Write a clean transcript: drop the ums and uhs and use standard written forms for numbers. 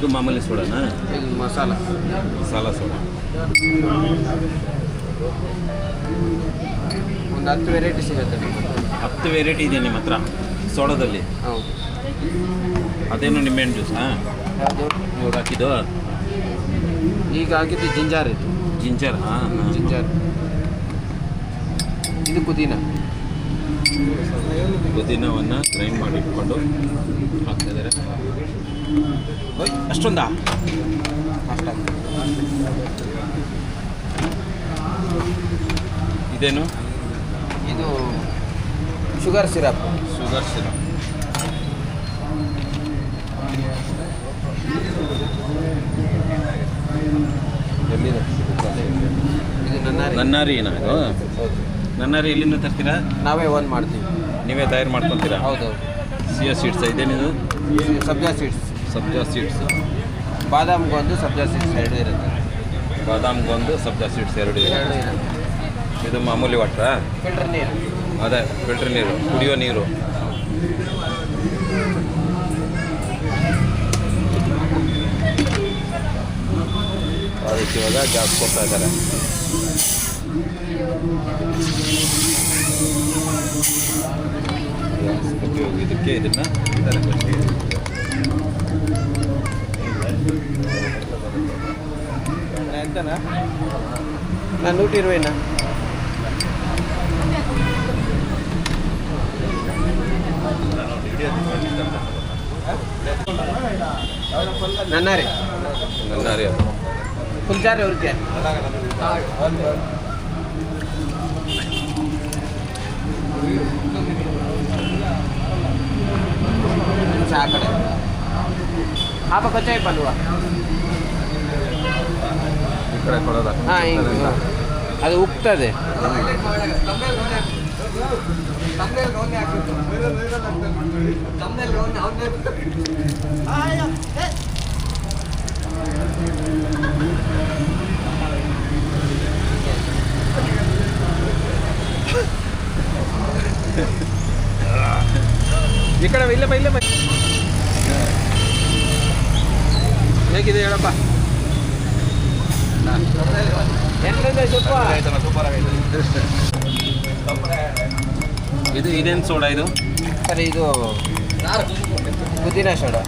ಇದು ಮಾಮೂಲಿ ಸೋಡಾನಾ? ಇದು ಮಸಾಲ ಸೋಡಾ. ಒಂದು 10 ವೆರೈಟಿ ಸಿಗುತ್ತೆ ನಿಮ್ಮ ಹತ್ರ. 10 ವೆರೈಟಿ ಇದೆ ನಿಮ್ಮ ಹತ್ರ ಸೋಡಾದಲ್ಲಿ? ಹೌದು. ಅದೇನು ನಿಂಬೆಹಣ್ಣು ಜ್ಯೂಸಾ? ಯಾವುದು ಇವಾಗ ಹಾಕಿದ್ದು? ಈಗ ಹಾಕಿದ್ದು ಜಿಂಜರ್. ಇದು ಜಿಂಜರ್. ಜಿಂಜರ್. ಇದು ಪುದೀನವನ್ನು ಗ್ರೈಂಡ್ ಮಾಡಿ ಇಟ್ಕೊಂಡು ಹಾಕ್ತಿದ್ದಾರೆ. ಅಷ್ಟೊಂದಾ? ಅಷ್ಟಾಗ್ತದೆ. ಇದೇನು? ಇದು ಶುಗರ್ ಸಿರಪ್. ಎಲ್ಲಿದೆ? ಇದು ನನ್ನಾರಿ ಏನೋ ಇದು? ನನ್ನಾರಿ ಎಲ್ಲಿಂದ ತರ್ತೀರಾ? ನಾವೇ ಓನ್ ಮಾಡ್ತೀವಿ. ನೀವೇ ತಯಾರು ಮಾಡ್ಕೊತೀರಾ? ಹೌದೌದು. ಸಿಯಾ ಸೀಡ್ಸ್ ಇದೇನಿದು? ಸಬ್ಜಾ ಸೀಡ್ಸ್. ಬಾದಾಮ್ಗೊಂದು ಸಬ್ಜಾ ಸೀಡ್ಸ್ 2 ಇರುತ್ತೆ. ಬಾದಾಮ್ಗೊಂದು ಸಬ್ಜಾ ಸೀಡ್ಸ್ 2 ಇದೆ. ಇದು ಮಾಮೂಲಿ ವಾಟ್ರಾ? ಫಿಲ್ಟರ್ ನೀರು. ಅದೇ ಫಿಲ್ಟರ್ ನೀರು, ಕುಡಿಯೋ ನೀರು. ಅದಕ್ಕೆ ಇವಾಗ ಗ್ಯಾಸ್ ಕೊಡ್ತಾ ಇದ್ದಾರೆ. ಇದಕ್ಕೆ ಇದನ್ನು ಎಂತನಾ? ನಾನು 120. ನನ್ನಾರಿ ಫುಲ್ ಜಾರಿ ಅವ್ರಿಗೆ ಆ ಕಡೆ ಆಪ ಕಚ್ಚಾಯಿ ಪಲ್ವ ಈ ಕಡೆ ಕೊಡೋದ? ಹಾಂ, ಹಿಂಗೆ ಅದು ಉಕ್ತದೆ. ಈ ಕಡೆ ಇಲ್ಲಪ್ಪ ಹೇಗಿದೆ ಹೇಳಪ್ಪ? ಇದು ಇದೇನು ಸೋಡಾ ಇದು? ಸರ್ ಇದು ಪುದೀನ ಸೋಡಾ.